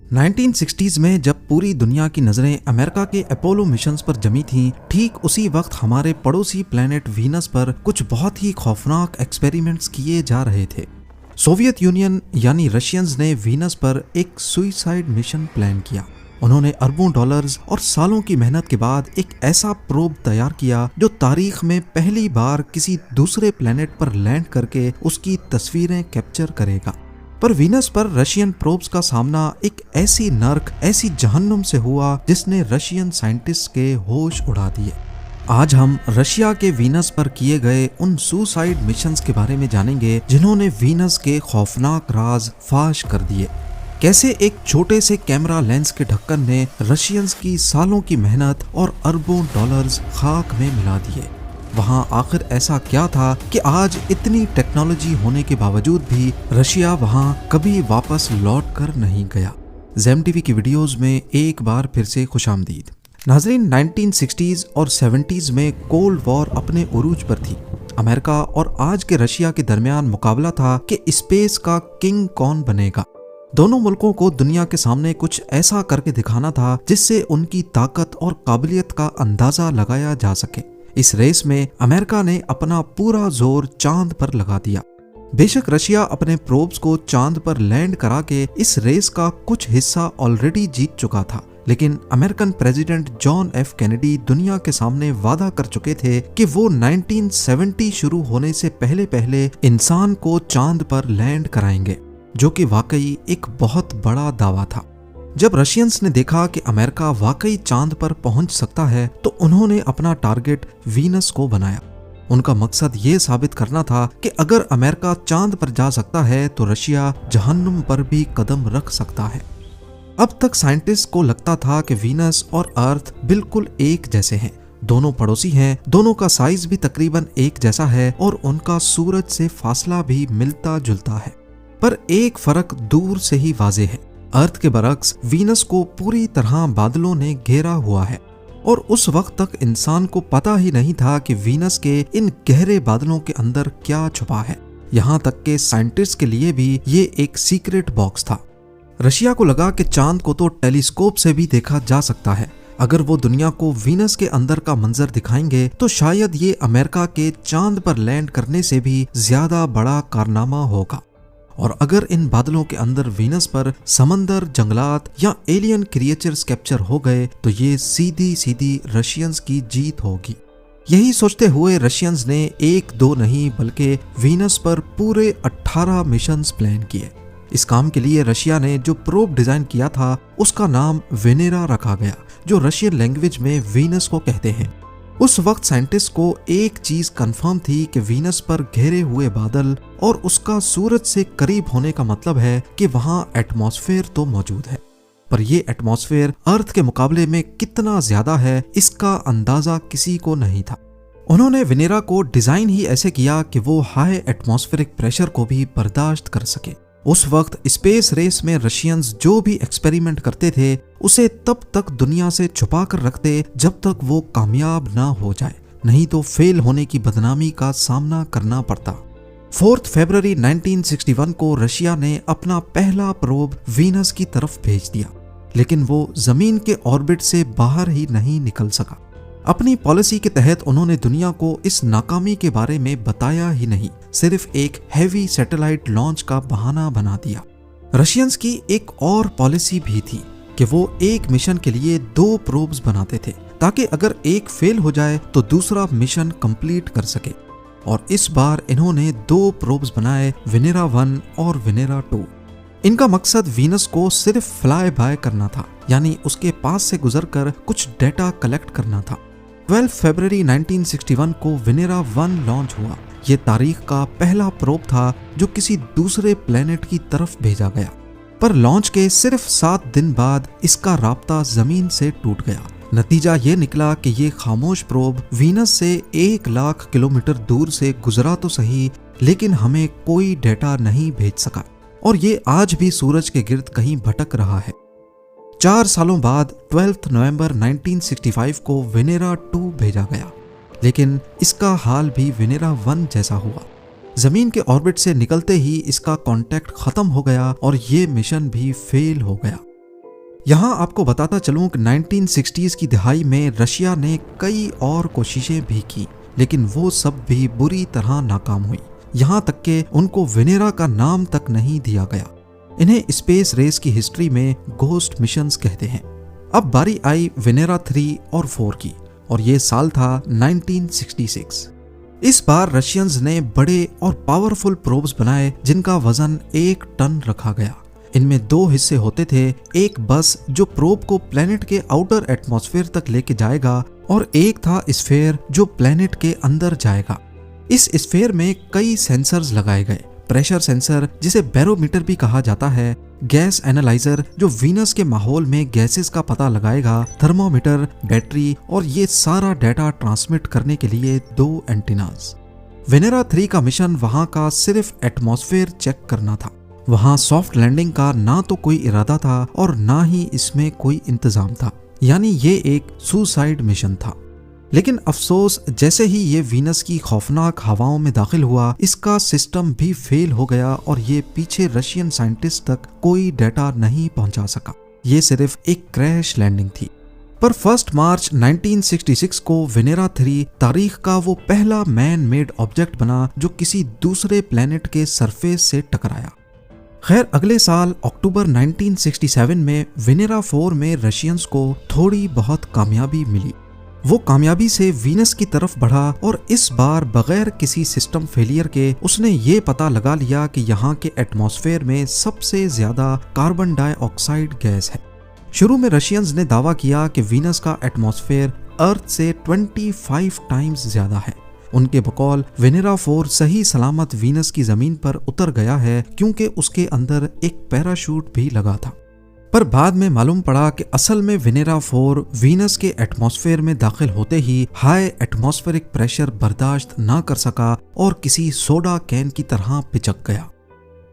1960s में जब पूरी दुनिया की नजरें अमेरिका के अपोलो मिशंस पर जमी थीं, ठीक उसी वक्त हमारे पड़ोसी प्लेनेट वीनस पर कुछ बहुत ही खौफनाक एक्सपेरिमेंट्स किए जा रहे थे। सोवियत यूनियन यानी रशियंस ने वीनस पर एक सुइसाइड मिशन प्लान किया। उन्होंने अरबों डॉलर्स और सालों की मेहनत के बाद एक ऐसा प्रोब तैयार किया जो तारीख में पहली बार किसी दूसरे प्लेनेट पर लैंड करके उसकी तस्वीरें कैप्चर करेगा। पर वीनस पर रशियन प्रोब्स का सामना एक ऐसी नर्क, ऐसी जहन्नुम से हुआ जिसने रशियन साइंटिस्ट के होश उड़ा दिए। आज हम रशिया के वीनस पर किए गए उन सुसाइड मिशंस के बारे में जानेंगे जिन्होंने वीनस के खौफनाक राज फाश कर दिए। कैसे एक छोटे से कैमरा लेंस के ढक्कन ने रशियंस की सालों की मेहनत और अरबों डॉलर्स खाक में मिला दिए। वहां आखिर ऐसा क्या था कि आज इतनी टेक्नोलॉजी होने के बावजूद भी रशिया वहां कभी वापस लौट कर नहीं गया। ज़ेम टीवी की वीडियोस में एक बार फिर से खुशामदीद। नाज़रीन, 1960s और 70s में कोल्ड वॉर अपने उरूज पर थी। अमेरिका और आज के रशिया के दरमियान मुकाबला था कि स्पेस का किंग कौन बनेगा। दोनों मुल्कों को दुनिया के सामने कुछ ऐसा करके दिखाना था जिससे उनकी ताकत और काबिलियत का अंदाजा लगाया जा सके। इस रेस में अमेरिका ने अपना पूरा जोर चांद पर लगा दिया। बेशक रशिया अपने प्रोब्स को चांद पर लैंड करा के इस रेस का कुछ हिस्सा ऑलरेडी जीत चुका था, लेकिन American president John F Kennedy दुनिया के सामने वादा कर चुके थे कि वो 1970 शुरू होने से पहले पहले इंसान को चांद पर लैंड कराएंगे, जो कि वाकई एक बहुत बड़ा दावा था। जब रशियंस ने देखा कि अमेरिका वाकई चांद पर पहुंच सकता है तो उन्होंने अपना टारगेट वीनस को बनाया। उनका मकसद ये साबित करना था कि अगर अमेरिका चांद पर जा सकता है तो रशिया जहन्नुम पर भी कदम रख सकता है। अब तक साइंटिस्ट को लगता था कि वीनस और अर्थ बिल्कुल एक जैसे हैं, दोनों पड़ोसी हैं, दोनों का साइज भी तकरीबन एक जैसा है और उनका सूरज से फासला भी मिलता जुलता है। पर एक फर्क दूर से ही वाजे है। अर्थ के बरक्स वीनस को पूरी तरह बादलों ने घेरा हुआ है और उस वक्त तक इंसान को पता ही नहीं था कि वीनस के इन गहरे बादलों के अंदर क्या छुपा है। यहाँ तक के साइंटिस्ट के लिए भी ये एक सीक्रेट बॉक्स था। रशिया को लगा कि चांद को तो टेलीस्कोप से भी देखा जा सकता है। अगर वो दुनिया को वीनस के अंदर का मंजर दिखाएंगे तो शायद ये अमेरिका के चांद पर लैंड करने से भी ज्यादा बड़ा कारनामा होगा। और अगर इन बादलों के अंदर वीनस पर समंदर, जंगलात या एलियन क्रिएचर्स कैप्चर हो गए तो ये सीधी सीधी रशियंस की जीत होगी। यही सोचते हुए रशियंस ने एक दो नहीं बल्कि वीनस पर पूरे 18 मिशंस प्लान किए। इस काम के लिए रशिया ने जो प्रोब डिजाइन किया था उसका नाम वेनेरा रखा गया, जो रशियन लैंग्वेज में वीनस को कहते हैं। उस वक्त साइंटिस्ट को एक चीज कंफर्म थी कि वीनस पर घेरे हुए बादल और उसका सूरज से करीब होने का मतलब है कि वहां एटमॉस्फेयर तो मौजूद है, पर यह एटमॉस्फेयर अर्थ के मुकाबले में कितना ज्यादा है इसका अंदाजा किसी को नहीं था। उन्होंने वेनेरा को डिजाइन ही ऐसे किया कि वो हाई एटमॉस्फेरिक प्रेशर को भी बर्दाश्त कर सके। उस वक्त स्पेस रेस में रशियंस जो भी एक्सपेरिमेंट करते थे उसे तब तक दुनिया से छुपा कर रखते जब तक वो कामयाब ना हो जाए, नहीं तो फेल होने की बदनामी का सामना करना पड़ता। 4 फरवरी 1961 को रशिया ने अपना पहला प्रोब वीनस की तरफ भेज दिया, लेकिन वो जमीन के ऑर्बिट से बाहर ही नहीं निकल सका। अपनी पॉलिसी के तहत उन्होंने दुनिया को इस नाकामी के बारे में बताया ही नहीं, सिर्फ एक हैवी सैटेलाइट लॉन्च का बहाना बना दिया। रशियंस की एक और पॉलिसी भी थी कि वो एक मिशन के लिए 2 प्रोब्स बनाते थे ताकि अगर एक फेल हो जाए तो दूसरा मिशन कंप्लीट कर सके। और इस बार इन्होंने 2 प्रोब्स बनाए, वेनेरा 1 और वेनेरा 2। इनका मकसद वीनस को सिर्फ फ्लाई बाय करना था, यानी उसके पास से गुजरकर कुछ डेटा कलेक्ट करना था। 12 फरवरी 1961 को वेनेरा 1 लॉन्च हुआ। ये तारीख का पहला प्रोब था जो किसी दूसरे प्लेनेट की तरफ भेजा गया, पर लॉन्च के सिर्फ 7 दिन बाद इसका राब्ता जमीन से टूट गया। नतीजा ये निकला कि ये खामोश प्रोब वीनस से 1 लाख किलोमीटर दूर से गुजरा तो सही, लेकिन हमें कोई डेटा नहीं भेज सका और ये आज भी सूरज के गिर्द कहीं भटक रहा है। 4 सालों बाद 12 नवंबर 1965 को वेनेरा 2 भेजा गया, लेकिन इसका हाल भी वेनेरा 1 जैसा हुआ। जमीन के ऑर्बिट से निकलते ही इसका कांटेक्ट खत्म हो गया और ये मिशन भी फेल हो गया। यहाँ आपको बताता चलूं कि 1960s की दिहाई में रशिया ने कई और कोशिशें भी की, लेकिन वो सब भी बुरी तरह नाकाम हुई। यहाँ तक कि उनको वेनेरा का नाम तक नहीं दिया गया। इन्हें स्पेस रेस की हिस्ट्री में गोस्ट मिशंस कहते हैं। अब बारी आई वेनेरा 3 और 4 की, और ये साल था 1966। इस बार रशियंस ने बड़े और पावरफुल प्रोब्स बनाए जिनका वजन 1 टन रखा गया। इनमें 2 हिस्से होते थे, एक बस जो प्रोब को प्लेनेट के आउटर एटमॉस्फेयर तक लेके जाएगा, और एक था स्फेयर जो प्लेनेट के अंदर जाएगा। इस स्फेयर में कई सेंसर्स लगाए गए। प्रेशर सेंसर, जिसे बैरोमीटर भी कहा जाता है, गैस एनालाइजर जो वीनस के माहौल में गैसेस का पता लगाएगा, थर्मोमीटर, बैटरी, और ये सारा डाटा ट्रांसमिट करने के लिए 2 एंटीनास। वेनेरा 3 का मिशन वहां का सिर्फ एटमॉस्फेयर चेक करना था। वहां सॉफ्ट लैंडिंग का ना तो कोई इरादा था और ना ही इसमें कोई इंतजाम था, यानी ये एक सुसाइड मिशन था। लेकिन अफसोस, जैसे ही ये वीनस की खौफनाक हवाओं में दाखिल हुआ, इसका सिस्टम भी फेल हो गया और ये पीछे रशियन साइंटिस्ट तक कोई डाटा नहीं पहुंचा सका। ये सिर्फ एक क्रैश लैंडिंग थी। पर 1 मार्च 1966 को वेनेरा 3 तारीख का वो पहला मैन मेड ऑब्जेक्ट बना जो किसी दूसरे प्लेनेट के सरफेस से टकराया। खैर, अगले साल अक्टूबर 1967 में वेनेरा 4 में रशियंस को थोड़ी बहुत कामयाबी मिली। वो कामयाबी से वीनस की तरफ बढ़ा और इस बार बगैर किसी सिस्टम फेलियर के उसने ये पता लगा लिया कि यहाँ के एटमॉस्फेयर में सबसे ज्यादा कार्बन डाइऑक्साइड गैस है। शुरू में रशियंस ने दावा किया कि वीनस का एटमॉस्फेयर अर्थ से 25 टाइम्स ज्यादा है। उनके बकौल वेनेरा 4 सही सलामत वीनस की जमीन पर उतर गया है क्योंकि उसके अंदर एक पैराशूट भी लगा था। पर बाद में मालूम पड़ा कि असल में वेनेरा 4 वीनस के एटमॉस्फेयर में दाखिल होते ही हाई एटमॉस्फेरिक प्रेशर बर्दाश्त ना कर सका और किसी सोडा कैन की तरह पिचक गया।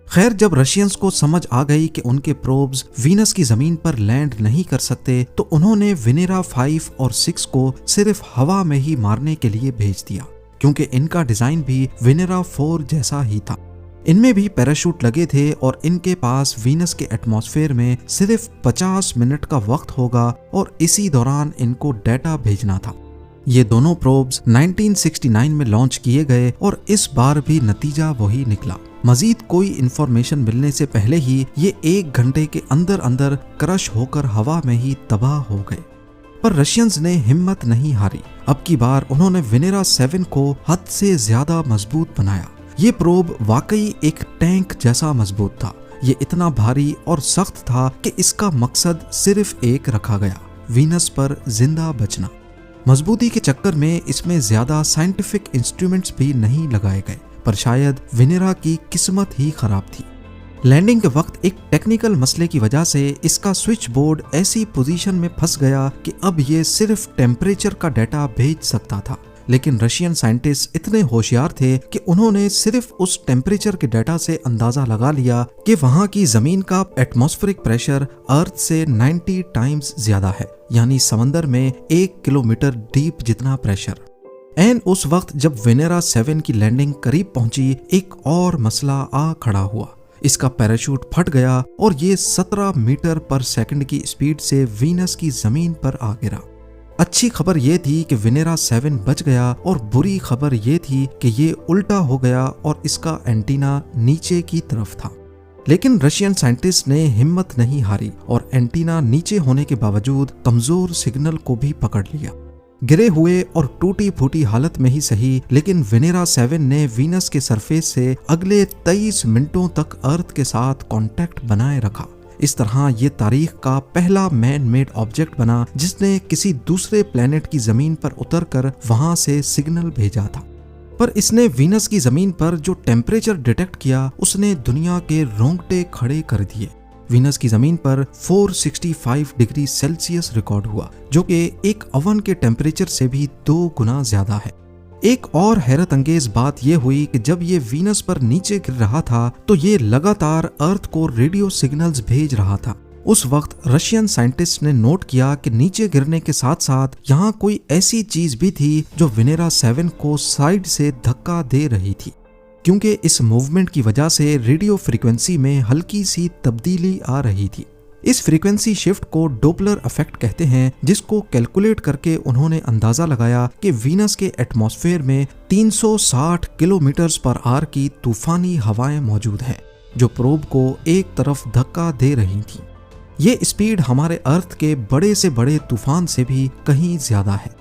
खैर, जब रशियंस को समझ आ गई कि उनके प्रोब्स वीनस की जमीन पर लैंड नहीं कर सकते, तो उन्होंने वेनेरा 5 और 6 को सिर्फ हवा में ही मारने के लिए भेज दिया, क्योंकि इनका डिजाइन भी वेनेरा 4 जैसा ही था। इनमें भी पैराशूट लगे थे और इनके पास वीनस के एटमॉस्फेयर में सिर्फ 50 मिनट का वक्त होगा और इसी दौरान इनको डाटा भेजना था। ये दोनों प्रोब्स 1969 में लॉन्च किए गए और इस बार भी नतीजा वही निकला। मजीद कोई इंफॉर्मेशन मिलने से पहले ही ये 1 घंटे के अंदर अंदर क्रश होकर हवा में ही तबाह हो गए। पर रशियंस ने हिम्मत नहीं हारी। अब की बार उन्होंने वेनेरा 7 को हद से ज्यादा मजबूत बनाया। ये प्रोब वाकई एक टैंक जैसा मजबूत था। ये इतना भारी और सख्त था कि इसका मकसद सिर्फ एक रखा गया, वीनस पर जिंदा बचना। मजबूती के चक्कर में इसमें ज्यादा साइंटिफिक इंस्ट्रूमेंट्स भी नहीं लगाए गए, पर शायद वेनेरा की किस्मत ही खराब थी। लैंडिंग के वक्त एक टेक्निकल मसले की वजह से इसका स्विच बोर्ड ऐसी पोजीशन में फंस गया कि अब ये सिर्फ टेम्परेचर का डाटा भेज सकता था। लेकिन रशियन साइंटिस्ट इतने होशियार थे कि उन्होंने सिर्फ उस टेम्परेचर के डाटा से अंदाजा लगा लिया कि वहां की जमीन का एटमॉस्फेरिक प्रेशर अर्थ से 90 टाइम्स ज्यादा है, यानी समंदर में 1 किलोमीटर डीप जितना प्रेशर। एन उस वक्त जब वेनेरा 7 की लैंडिंग करीब पहुंची, एक और मसला आ खड़ा हुआ। इसका पैराशूट फट गया और ये 17 मीटर पर सेकंड की स्पीड से वीनस की जमीन पर आ गिरा। अच्छी खबर ये थी कि वेनेरा 7 बच गया और बुरी खबर ये थी कि ये उल्टा हो गया और इसका एंटीना नीचे की तरफ था। लेकिन रशियन साइंटिस्ट ने हिम्मत नहीं हारी और एंटीना नीचे होने के बावजूद कमजोर सिग्नल को भी पकड़ लिया। गिरे हुए और टूटी फूटी हालत में ही सही, लेकिन वेनेरा 7 ने वीनस के सरफेस से अगले 23 मिनटों तक अर्थ के साथ कांटेक्ट बनाए रखा। इस तरह ये तारीख का पहला मैन मेड ऑब्जेक्ट बना जिसने किसी दूसरे प्लेनेट की जमीन पर उतरकर वहां से सिग्नल भेजा था। पर इसने वीनस की जमीन पर जो टेम्परेचर डिटेक्ट किया, उसने दुनिया के रोंगटे खड़े कर दिए। वीनस की जमीन पर 465 डिग्री सेल्सियस रिकॉर्ड हुआ, जो कि एक ओवन के टेम्परेचर से भी 2 गुना ज्यादा है। एक और हैरत अंगेज बात यह हुई कि जब ये वीनस पर नीचे गिर रहा था तो ये लगातार अर्थ को रेडियो सिग्नल्स भेज रहा था। उस वक्त रशियन साइंटिस्ट ने नोट किया कि नीचे गिरने के साथ साथ यहाँ कोई ऐसी चीज भी थी जो वेनेरा 7 को साइड से धक्का दे रही थी, क्योंकि इस मूवमेंट की वजह से रेडियो फ्रीक्वेंसी में हल्की सी तब्दीली आ रही थी। इस फ्रीक्वेंसी शिफ्ट को डोपलर इफेक्ट कहते हैं, जिसको कैलकुलेट करके उन्होंने अंदाजा लगाया कि वीनस के एटमॉस्फेयर में 360 किलोमीटर पर आवर की तूफानी हवाएं मौजूद हैं, जो प्रोब को एक तरफ धक्का दे रही थी। ये स्पीड हमारे अर्थ के बड़े से बड़े तूफान से भी कहीं ज्यादा है।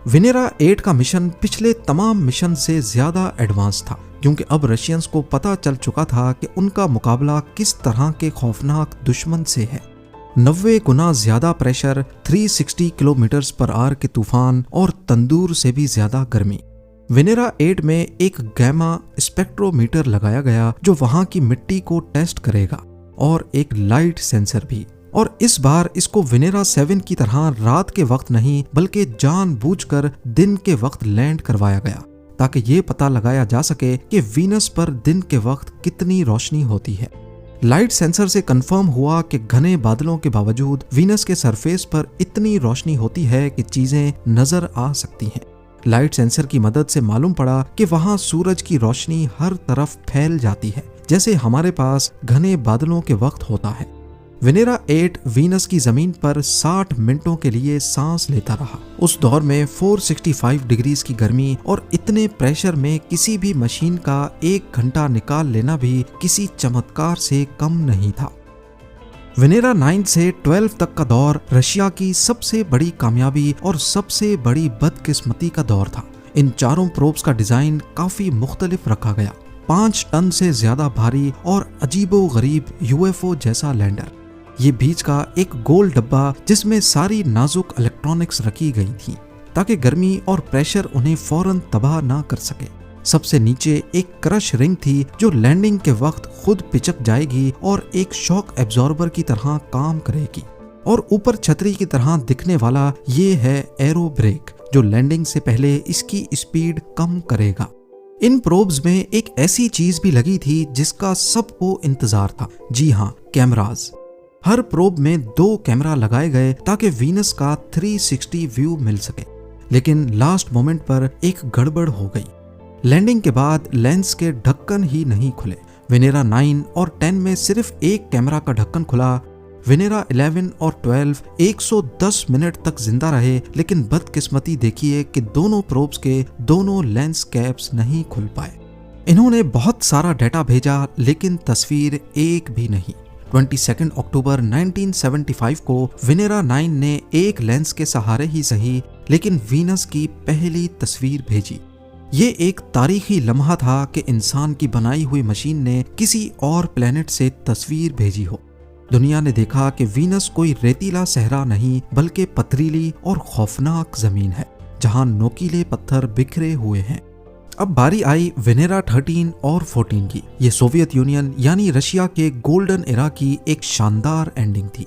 वेनेरा 8 का मिशन पिछले तमाम मिशन से ज्यादा एडवांस था, क्योंकि अब रशियंस को पता चल चुका था कि उनका मुकाबला किस तरह के खौफनाक दुश्मन से है। 90 गुना ज्यादा प्रेशर, 360 किलोमीटर पर आवर के तूफान और तंदूर से भी ज्यादा गर्मी। वेनेरा 8 में एक गैमा स्पेक्ट्रोमीटर लगाया गया जो वहां की मिट्टी को टेस्ट करेगा, और एक लाइट सेंसर भी। और इस बार इसको वेनेरा 7 की तरह रात के वक्त नहीं बल्कि जानबूझकर दिन के वक्त लैंड करवाया गया, ताकि ये पता लगाया जा सके कि वीनस पर दिन के वक्त कितनी रोशनी होती है। लाइट सेंसर से कंफर्म हुआ कि घने बादलों के बावजूद वीनस के सरफेस पर इतनी रोशनी होती है कि चीजें नजर आ सकती हैं। लाइट सेंसर की मदद से मालूम पड़ा कि वहां सूरज की रोशनी हर तरफ फैल जाती है, जैसे हमारे पास घने बादलों के वक्त होता है। वेनेरा 8 वीनस की जमीन पर 60 मिनटों के लिए सांस लेता रहा। उस दौर में 465 डिग्रीज की गर्मी और इतने प्रेशर में किसी भी मशीन का 1 घंटा निकाल लेना भी किसी चमत्कार से कम नहीं था। वेनेरा 9 से 12 तक का दौर रशिया की सबसे बड़ी कामयाबी और सबसे बड़ी बदकिस्मती का दौर था। इन चारों प्रोब्स का डिजाइन काफी मुख्तलिफ रखा गया। 5 टन से ज्यादा भारी और अजीबोगरीब यूएफओ जैसा लैंडर, ये बीच का एक गोल डब्बा जिसमें सारी नाजुक इलेक्ट्रॉनिक्स रखी गई थी, ताकि गर्मी और प्रेशर उन्हें फौरन तबाह ना कर सके। सबसे नीचे एक क्रश रिंग थी जो लैंडिंग के वक्त खुद पिचक जाएगी और एक शॉक एब्जॉर्बर की तरह काम करेगी। और ऊपर छतरी की तरह दिखने वाला ये है एरो ब्रेक, जो लैंडिंग से पहले इसकी स्पीड कम करेगा। इन प्रोब्स में एक ऐसी चीज भी लगी थी जिसका सबको इंतजार था। जी हाँ, कैमराज। हर प्रोब में 2 कैमरा लगाए गए ताकि वीनस का 360 व्यू मिल सके। लेकिन लास्ट मोमेंट पर एक गड़बड़ हो गई। लैंडिंग के बाद लेंस के ढक्कन ही नहीं खुले। वेनेरा 9 और 10 में सिर्फ एक कैमरा का ढक्कन खुला। वेनेरा 11 और 12 110 मिनट तक जिंदा रहे, लेकिन बदकिस्मती देखिए कि दोनों प्रोब्स के दोनों लेंस कैप्स नहीं खुल पाए। इन्होंने बहुत सारा डेटा भेजा, लेकिन तस्वीर एक भी नहीं। 22 अक्टूबर 1975 को वेनेरा 9 ने एक लेंस के सहारे ही सही, लेकिन वीनस की पहली तस्वीर भेजी। ये एक तारीखी लम्हा था कि इंसान की बनाई हुई मशीन ने किसी और प्लेनेट से तस्वीर भेजी हो। दुनिया ने देखा कि वीनस कोई रेतीला सहरा नहीं बल्कि पथरीली और खौफनाक जमीन है, जहां नोकीले पत्थर बिखरे हुए हैं। अब बारी आई वेनेरा 13 और 14 की। ये सोवियत यूनियन यानी रशिया के गोल्डन एरा की एक शानदार एंडिंग थी।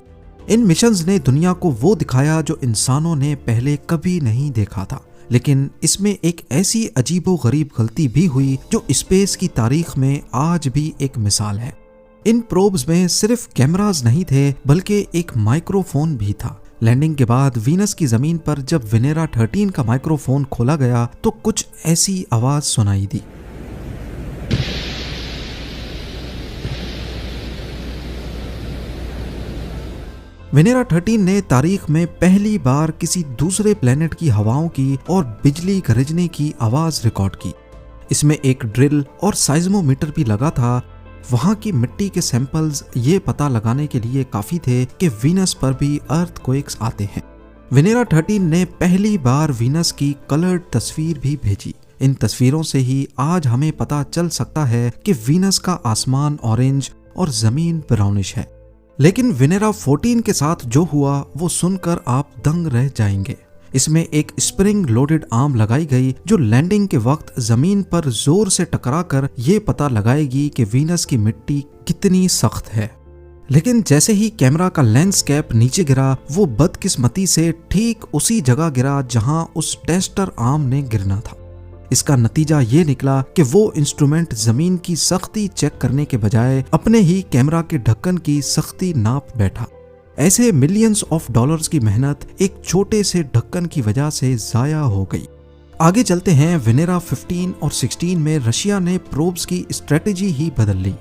इन मिशंस ने दुनिया को वो दिखाया जो इंसानों ने पहले कभी नहीं देखा था, लेकिन इसमें एक ऐसी अजीबोगरीब गलती भी हुई जो स्पेस की तारीख में आज भी एक मिसाल है। इन प्रोब्स में सिर्फ कैमरास नहीं थे बल्कि एक माइक्रोफोन भी था। लैंडिंग के बाद वीनस की जमीन पर जब वेनेरा 13 का माइक्रोफोन खोला गया तो कुछ ऐसी आवाज सुनाई दी। वेनेरा 13 ने तारीख में पहली बार किसी दूसरे प्लेनेट की हवाओं की और बिजली गरजने की आवाज रिकॉर्ड की। इसमें एक ड्रिल और साइज्मोमीटर भी लगा था। वहां की मिट्टी के सैंपल्स ये पता लगाने के लिए काफी थे कि वीनस पर भी अर्थक्वेक्स आते हैं। वेनेरा 13 ने पहली बार वीनस की कलर्ड तस्वीर भी भेजी। इन तस्वीरों से ही आज हमें पता चल सकता है कि वीनस का आसमान ऑरेंज और जमीन ब्राउनिश है। लेकिन वेनेरा 14 के साथ जो हुआ वो सुनकर आप दंग रह जाएंगे। इसमें एक स्प्रिंग लोडेड आर्म लगाई गई जो लैंडिंग के वक्त जमीन पर जोर से टकराकर ये पता लगाएगी कि वीनस की मिट्टी कितनी सख्त है। लेकिन जैसे ही कैमरा का लेंस कैप नीचे गिरा, वो बदकिस्मती से ठीक उसी जगह गिरा जहां उस टेस्टर आर्म ने गिरना था। इसका नतीजा ये निकला कि वो इंस्ट्रूमेंट जमीन की सख्ती चेक करने के बजाय अपने ही कैमरा के ढक्कन की सख्ती नाप बैठा। ऐसे मिलियंस ऑफ डॉलर्स की मेहनत एक छोटे से ढक्कन की वजह से जाया हो गई। आगे चलते हैं। वेनेरा 15 और 16 में रशिया ने प्रोब्स की स्ट्रेटेजी ही बदल ली।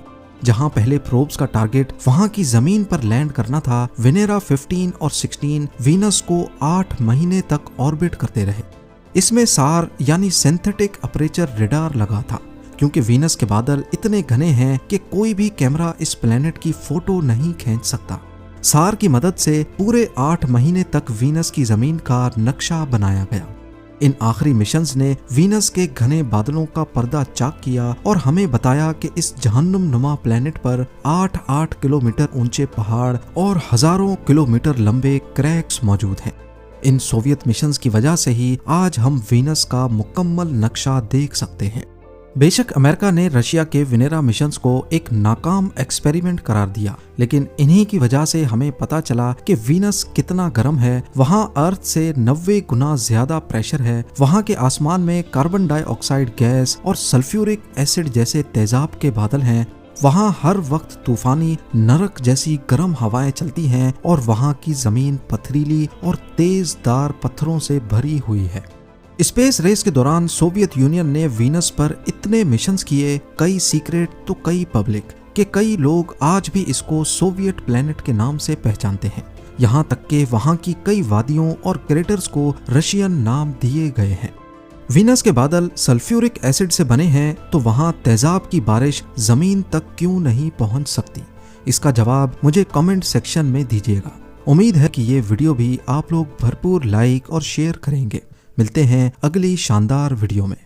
जहां पहले प्रोब्स का टारगेट वहां की जमीन पर लैंड करना था, वेनेरा 15 और 16 वीनस को 8 महीने तक ऑर्बिट करते रहे। इसमें सार यानी सिंथेटिक अपर्चर रेडार लगा था, क्योंकि वीनस के बादल इतने घने हैं कि कोई भी कैमरा इस प्लेनेट की फोटो नहीं खींच सकता। सार की मदद से पूरे 8 महीने तक वीनस की जमीन का नक्शा बनाया गया। इन आखिरी मिशंस ने वीनस के घने बादलों का पर्दा चाक किया और हमें बताया कि इस जहन्नुम नुमा प्लेनेट पर 8-8 किलोमीटर ऊंचे पहाड़ और हजारों किलोमीटर लंबे क्रैक्स मौजूद हैं। इन सोवियत मिशंस की वजह से ही आज हम वीनस का मुकम्मल नक्शा देख सकते हैं। बेशक अमेरिका ने रशिया के वेनेरा मिशंस को एक नाकाम एक्सपेरिमेंट करार दिया, लेकिन इन्हीं की वजह से हमें पता चला कि वीनस कितना गर्म है। वहां अर्थ से 90 गुना ज्यादा प्रेशर है। वहां के आसमान में कार्बन डाइऑक्साइड गैस और सल्फ्यूरिक एसिड जैसे तेजाब के बादल हैं। वहां हर वक्त तूफानी नरक जैसी गर्म हवाएं चलती हैं और वहां की जमीन पथरीली और तेजदार पत्थरों से भरी हुई है। स्पेस रेस के दौरान सोवियत यूनियन ने वीनस पर इतने मिशंस किए, कई सीक्रेट तो कई पब्लिक, कि कई लोग आज भी इसको सोवियत प्लेनेट के नाम से पहचानते हैं। यहाँ तक कि वहाँ की कई वादियों और क्रेटर्स को रशियन नाम दिए गए हैं। वीनस के बादल सल्फ्यूरिक एसिड से बने हैं, तो वहाँ तेजाब की बारिश जमीन तक क्यों नहीं पहुँच सकती? इसका जवाब मुझे कमेंट सेक्शन में दीजिएगा। उम्मीद है कि ये वीडियो भी आप लोग भरपूर लाइक और शेयर करेंगे। मिलते हैं अगली शानदार वीडियो में।